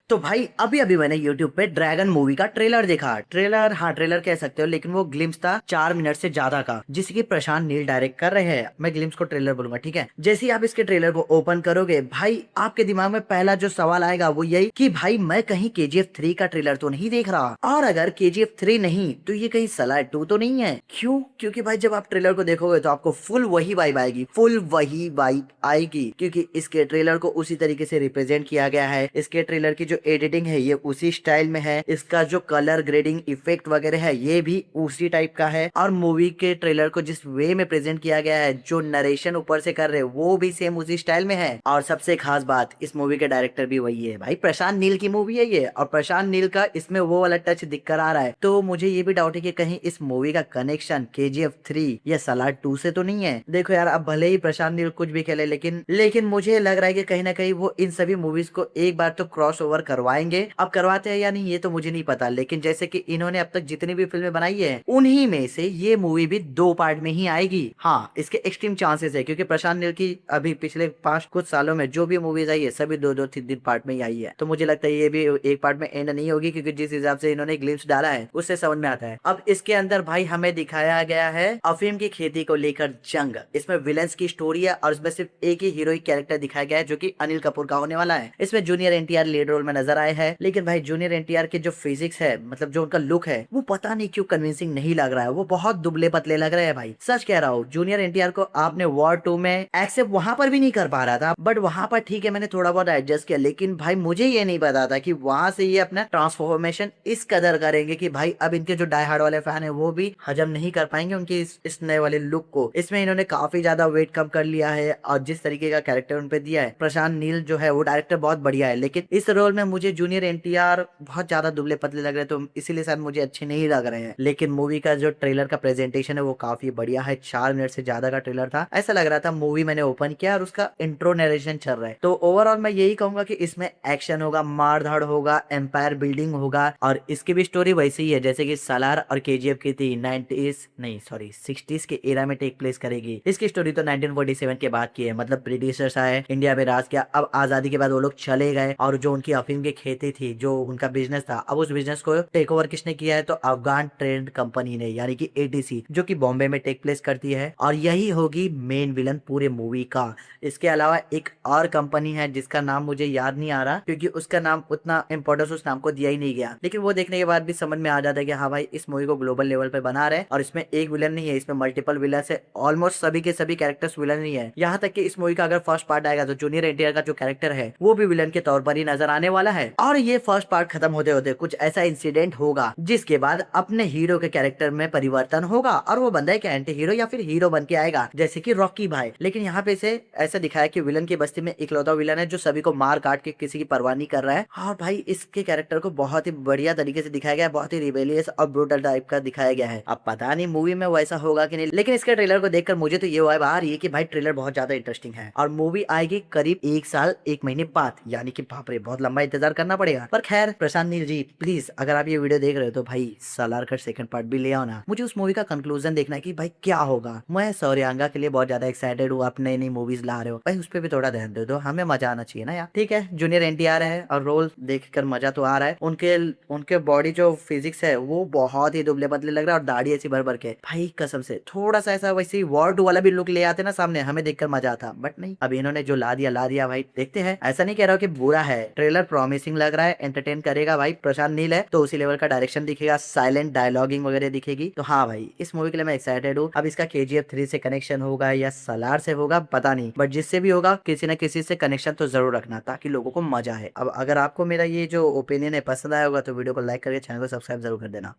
तो भाई अभी अभी मैंने YouTube पे ड्रैगन मूवी का ट्रेलर देखा। ट्रेलर, हाँ ट्रेलर कह सकते हो, लेकिन वो ग्लिम्स था 4 मिनट से ज्यादा का, जिसे कि प्रशांत नील डायरेक्ट कर रहे हैं। मैं ग्लिम्स को ट्रेलर बोलूंगा, ठीक है। जैसे ही आप इसके ट्रेलर को ओपन करोगे भाई, आपके दिमाग में पहला जो सवाल आएगा वो यही कि भाई मैं कहीं KGF 3 का ट्रेलर तो नहीं देख रहा, और अगर KGF 3 नहीं तो ये कहीं सलार 2 तो नहीं है। क्यों? क्योंकि भाई जब आप ट्रेलर को देखोगे तो आपको फुल वही वाइब आएगी, फुल वही वाइब आएगी, क्योंकि इसके ट्रेलर को उसी तरीके से रिप्रेजेंट किया गया है। इसके ट्रेलर की जो एडिटिंग है ये उसी स्टाइल में है, इसका जो कलर ग्रेडिंग इफेक्ट वगैरह है ये भी उसी टाइप का है, और मूवी के ट्रेलर को जिस वे में प्रेजेंट किया गया है, जो नरेशन ऊपर से कर रहे हैं वो भी सेम उसी स्टाइल में है। और सबसे खास बात, इस मूवी के डायरेक्टर भी वही है भाई, प्रशांत नील की मूवी है ये, और प्रशांत नील का इसमें वो वाला टच दिख कर आ रहा है। तो मुझे ये भी डाउट है कि कहीं इस मूवी का कनेक्शन KGF 3 या सलार 2 से तो नहीं है। देखो यार, अब भले ही प्रशांत नील कुछ भी खेले, लेकिन मुझे लग रहा है कि कहीं ना कहीं वो इन सभी मूवीज को एक बार तो क्रॉस ओवर करवाएंगे। अब करवाते हैं या नहीं ये तो मुझे नहीं पता, लेकिन जैसे कि इन्होंने अब तक जितनी भी फिल्में बनाई है उन्हीं में से ये मूवी भी 2 पार्ट में ही आएगी। हाँ, इसके एक्सट्रीम चांसेस है, क्योंकि प्रशांत नील की अभी पिछले 5 कुछ सालों में जो भी मूवीज आई है सभी 2-2 3 3 पार्ट में ही आई है। तो मुझे लगता है ये भी एक पार्ट में एंड नहीं होगी, क्योंकि जिस हिसाब से इन्होंने ग्लिम्स डाला है उससे समझ में आता है। अब इसके अंदर भाई हमें दिखाया गया है अफीम की खेती को लेकर जंग। इसमें विलेंस की स्टोरी है, और इसमें सिर्फ एक ही हीरोइक कैरेक्टर दिखाया गया है जो कि अनिल कपूर का होने वाला है। इसमें जूनियर NTR लीड रोल में नजर आए हैं, लेकिन भाई जूनियर NTR के जो फिजिक्स है, मतलब जो उनका लुक है, वो पता नहीं क्यों कन्विंसिंग नहीं लग रहा है। वो बहुत दुबले पतले लग रहे हैं भाई, सच कह रहा हूँ। जूनियर NTR को आपने वॉर 2 में एक्सेप्ट वहां पर भी नहीं कर पा रहा था, बट वहां पर ठीक है मैंने थोड़ा बहुत एडजस्ट किया, लेकिन भाई मुझे ये नहीं पता था कि वहां से ये अपना ट्रांसफॉर्मेशन इस कदर करेंगे कि भाई अब इनके जो डाई हार्ड वाले फैन है वो भी हजम नहीं कर पाएंगे उनकी इस नए वाले लुक को। इसमें इन्होंने काफी ज्यादा वेट कम कर लिया है, और जिस तरीके का कैरेक्टर उन पे दिया है, प्रशांत नील जो है वो डायरेक्टर बहुत बढ़िया है, लेकिन इस रोल में मुझे जूनियर NTR बहुत ज्यादा दुबले पतले लग रहे हैं, तो इसीलिए शायद मुझे अच्छे नहीं लग रहे हैं। लेकिन मूवी का जो ट्रेलर का प्रेजेंटेशन है वो काफी बढ़िया है। 4 मिनट से ज्यादा का ट्रेलर था, ऐसा लग रहा था मूवी मैंने ओपन किया और उसका इंट्रो नरेशन चल रहा है। तो ओवरऑल मैं यही कहूंगा कि इसमें एक्शन होगा, मार धाड़ होगा, एम्पायर बिल्डिंग होगा, और इसकी भी स्टोरी वैसी ही है जैसे कि सलार और KGF की थी। 90s नहीं सॉरी 60s के एरा में टेक प्लेस करेगी। इसकी स्टोरी तो 1947 के बाद की है, मतलब ब्रिटिशर्स आए, इंडिया में राज किया, अब आजादी के बाद वो लोग चले गए, और जो उनकी अफीम की खेती थी, जो उनका बिजनेस था, अब उस बिजनेस को टेक ओवर किसने किया है? तो अफगान ट्रेड कंपनी ने, यानी कि ATC, जो कि बॉम्बे में टेक प्लेस करती है, और यही होगी मेन विलन पूरे मूवी का। इसके अलावा एक और कंपनी है जिसका नाम मुझे याद नहीं आ रहा, क्योंकि उसका नाम उतना इंपॉर्टेंस उस नाम को दिया ही नहीं गया, लेकिन वो देखने के बाद भी समझ में आ जाता है कि हाँ भाई इस मूवी को ग्लोबल लेवल पे बना रहे हैं, और इसमें एक विलन नहीं है, इसमें मल्टीपल विलन है। ऑलमोस्ट सभी के सभी कैरेक्टर्स विलन ही है, यहाँ तक कि इस मूवी का अगर फर्स्ट पार्ट आएगा तो जूनियर NTR का जो कैरेक्टर है वो भी विलन के तौर पर ही नजर आने वाला है। और ये फर्स्ट पार्ट खत्म होते होते कुछ ऐसा इंसिडेंट होगा जिसके बाद अपने हीरो के कैरेक्टर में परिवर्तन होगा, और वो बंदा एक एंटी हीरो या फिर हीरो बन के आएगा, जैसे कि रॉकी भाई। लेकिन यहाँ पे से ऐसा दिखाया कि विलन की बस्ती में इकलौता विलन है जो सभी को मार काट के किसी की परवाह नहीं कर रहा है। और भाई इसके कैरेक्टर को बहुत ही बढ़िया तरीके से दिखाया गया है, बहुत ही रिबेलियस और ब्रूटल टाइप का दिखाया गया है। अब पता नहीं मूवी में वैसा होगा कि नहीं, लेकिन इसके ट्रेलर को देखकर मुझे तो ये वाइब आ रही है कि भाई ट्रेलर बहुत ज्यादा इंटरेस्टिंग है, और मूवी आएगी करीब 1 साल 1 महीने बाद, यानी कि बाप रे बहुत लंबा इंतजार करना पड़ेगा। पर खैर प्रशांत नील जी, प्लीज अगर आप ये वीडियो देख रहे हो तो भाई सलार का सेकंड पार्ट भी ले आओ ना, मुझे उस मूवी का कंक्लूजन देखना है कि भाई क्या होगा। मैं सौर्यांगा के लिए बहुत ज्यादा एक्साइटेड हूँ, आप नई नई मूवीज ला रहे हो भाई, उस पर भी थोड़ा ध्यान दे दो, हमें मजा आना चाहिए ना यार। ठीक है, जूनियर NTR है और रोल देखकर मजा तो आ रहा है, उनके उनके बॉडी जो फिजिक्स है वो बहुत ही दुबले पतले लग रहा है, और दाढ़ी ऐसी भर भर के, भाई कसम से थोड़ा सा ऐसा वैसे वॉर 2 वाला भी लुक ले आते ना सामने, हमें देखकर मजा आता, बट नहीं, अब इन्होंने जो ला दिया भाई, देखते हैं। ऐसा नहीं कह रहा हूँ कि बुरा है, ट्रेलर प्रॉमिसिंग लग रहा है, एंटरटेन करेगा भाई। प्रशांत नील है तो उसी लेवल का डायरेक्शन दिखेगा, साइलेंट डायलॉगिंग वगैरह दिखेगी, तो हाँ भाई इस मूवी के लिए मैं एक्साइटेड हूँ। अब इसका KGF 3 से कनेक्शन होगा या सलार से होगा पता नहीं, बट जिससे भी होगा किसी न किसी से कनेक्शन तो जरूर रखना, ताकि लोगों को मजा है। अब अगर आपको मेरा ये जो ओपिनियन है पसंद आया होगा तो वीडियो को लाइक करके चैनल को सब्सक्राइब जरूर कर देना।